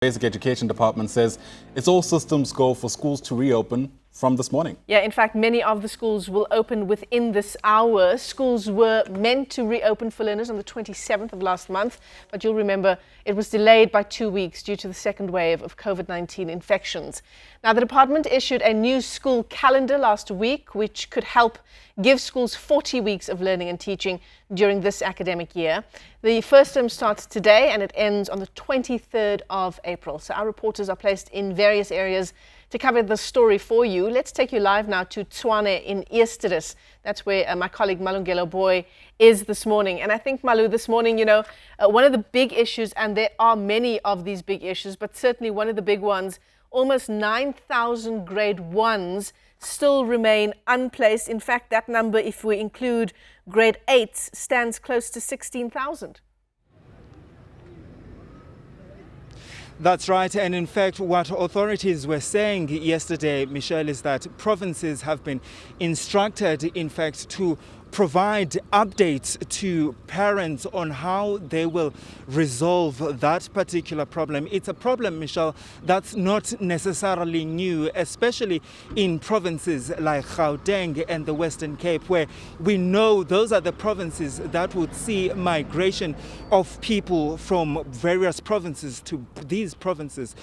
Basic Education Department says it's all systems go for schools to reopen from this morning. Yeah, in fact, many of the schools will open within this hour. Schools were meant to reopen for learners on the 27th of last month, but you'll remember it was delayed by 2 weeks due to the second wave of COVID-19 infections. Now, the department issued a new school calendar last week, which could help give schools 40 weeks of learning and teaching during this academic year. The first term starts today and it ends on the 23rd of April. So our reporters are placed in various areas to cover the story for you. Let's take you live now to Tshwane in Eersterus. That's where my colleague Malungelo Booi is this morning. And I think, Malu, this morning, one of the big issues, and there are many of these big issues, but certainly one of the big ones, almost 9,000 grade ones still remain unplaced. In fact, that number, if we include grade 8s, stands close to 16,000. That's right. And in fact, what authorities were saying yesterday, Michelle, is that provinces have been instructed, in fact, to provide updates to parents on how they will resolve that particular problem. It's a problem, Michelle, that's not necessarily new, especially in provinces like Gauteng and the Western Cape, where we know those are the provinces that would see migration of people from various provinces to these provinces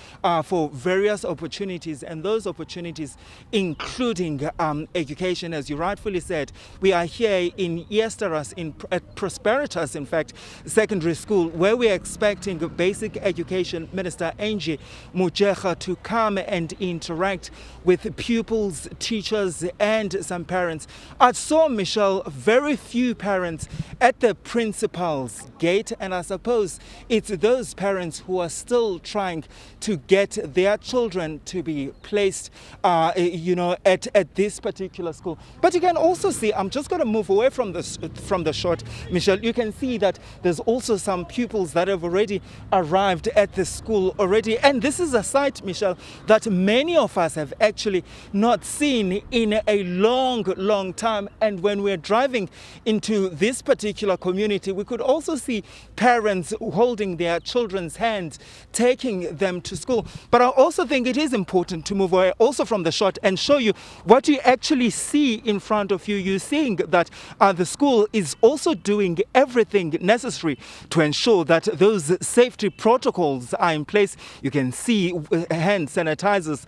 for various opportunities, and those opportunities including education. As you rightfully said, we are here in Eersterus, at Prosperitas, in fact, secondary school, where we are expecting Basic Education Minister Angie Motshekga to come and interact with pupils, teachers, and some parents. I saw, Michelle, very few parents at the principal's gate, and I suppose it's those parents who are still trying to get their children to be placed, at this particular school. But you can also see, I'm just going to move away from the shot, Michelle. You can see that there's also some pupils that have already arrived at the school already. And this is a site, Michelle, that many of us have actually not seen in a long time. And when we're driving into this particular community, we could also see parents holding their children's hands, taking them to school. But I also think it is important to move away also from the shot and show you what you actually see in front of you. You're seeing that the school is also doing everything necessary to ensure that those safety protocols are in place. You can see hand sanitizers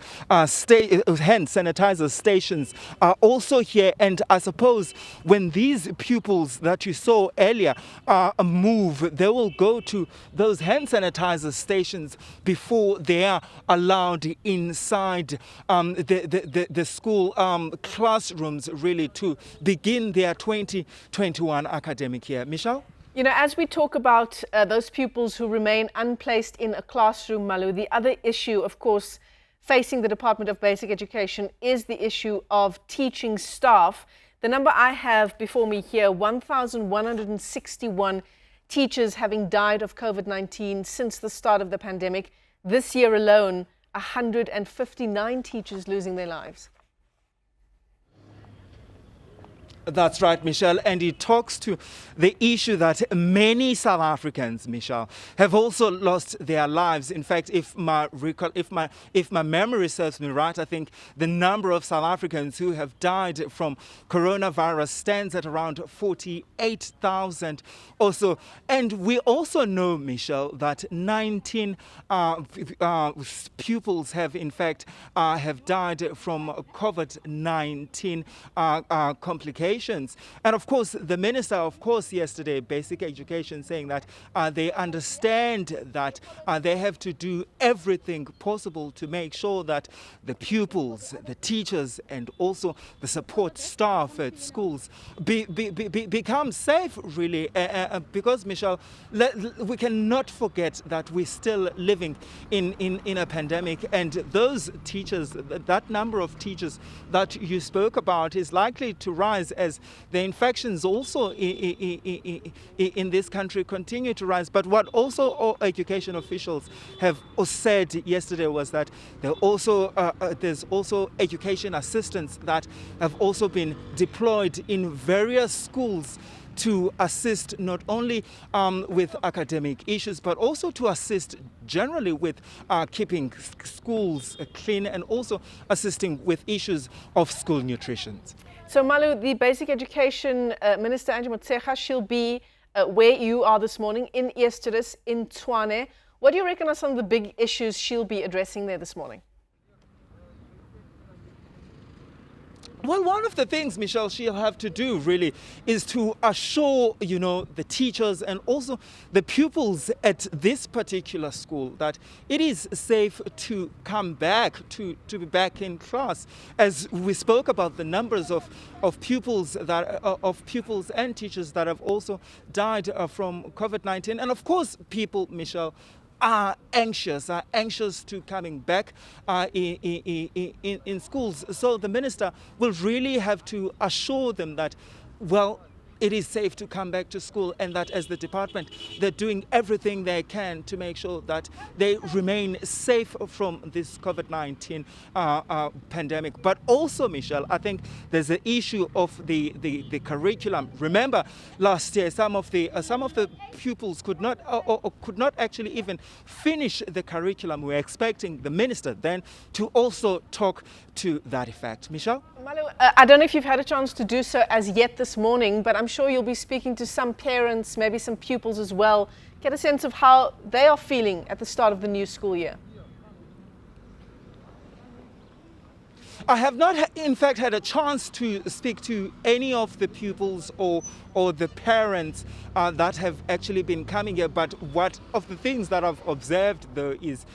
stations are also here. And I suppose when these pupils that you saw earlier move, they will go to those hand sanitizer stations before they are allowed inside the school classrooms, really, to begin their 2021 academic year. Michelle? As we talk about those pupils who remain unplaced in a classroom, Malu, the other issue, of course, facing the Department of Basic Education is the issue of teaching staff. The number I have before me here, 1,161 teachers having died of COVID-19 since the start of the pandemic. This year alone, 159 teachers losing their lives. That's right, Michelle, and it talks to the issue that many South Africans, Michelle, have also lost their lives. In fact, if my memory serves me right, I think the number of South Africans who have died from coronavirus stands at around 48,000 or so. And we also know, Michelle, that 19 pupils have, in fact, have died from COVID-19 complications. And of course, the minister, yesterday, Basic Education, saying that they understand that they have to do everything possible to make sure that the pupils, the teachers, and also the support staff at schools become safe, really. Because, Michelle, we cannot forget that we're still living in a pandemic, and those teachers, that number of teachers that you spoke about, is likely to rise as the infections also in this country continue to rise. But what also education officials have said yesterday was that there's also education assistants that have also been deployed in various schools to assist not only with academic issues, but also to assist generally with keeping schools clean and also assisting with issues of school nutrition. So Malu, the Basic Education Minister Angie Motshekga, she'll be where you are this morning in Eersterus in Tshwane. What do you reckon are some of the big issues she'll be addressing there this morning? Well, one of the things, Michelle, she'll have to do really is to assure, the teachers and also the pupils at this particular school that it is safe to come back, to be back in class. As we spoke about the numbers of pupils and teachers that have also died from COVID-19. And of course, people, Michelle, are anxious to coming back in schools. So the minister will really have to assure them that, well, it is safe to come back to school, and that as the department, they're doing everything they can to make sure that they remain safe from this COVID-19 pandemic. But also, Michelle, I think there's an issue of the curriculum. Remember, last year, some of the pupils could not actually even finish the curriculum. We're expecting the minister then to also talk to that effect. Michelle? Malu, I don't know if you've had a chance to do so as yet this morning, but I'm sure you'll be speaking to some parents, maybe some pupils as well. Get a sense of how they are feeling at the start of the new school year. I have not, in fact, had a chance to speak to any of the pupils or the parents that have actually been coming here. But what of the things that I've observed, though, is,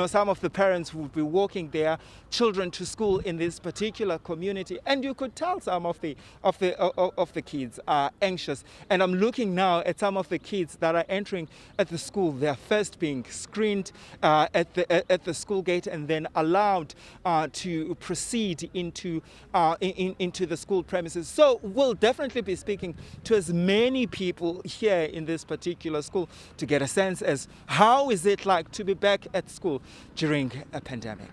some of the parents will be walking their children to school in this particular community, and you could tell some of the kids are anxious. And I'm looking now at some of the kids that are entering at the school. They're first being screened at the school gate and then allowed to proceed into the school premises. So we'll definitely be speaking to as many people here in this particular school to get a sense as how is it like to be back at school during a pandemic.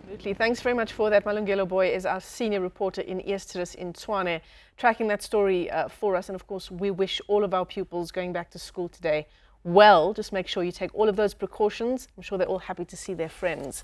Absolutely. Thanks very much for that. Malungelo Booi is our senior reporter in Eersterus in Tshwane, tracking that story for us. And of course, we wish all of our pupils going back to school today well. Just make sure you take all of those precautions. I'm sure they're all happy to see their friends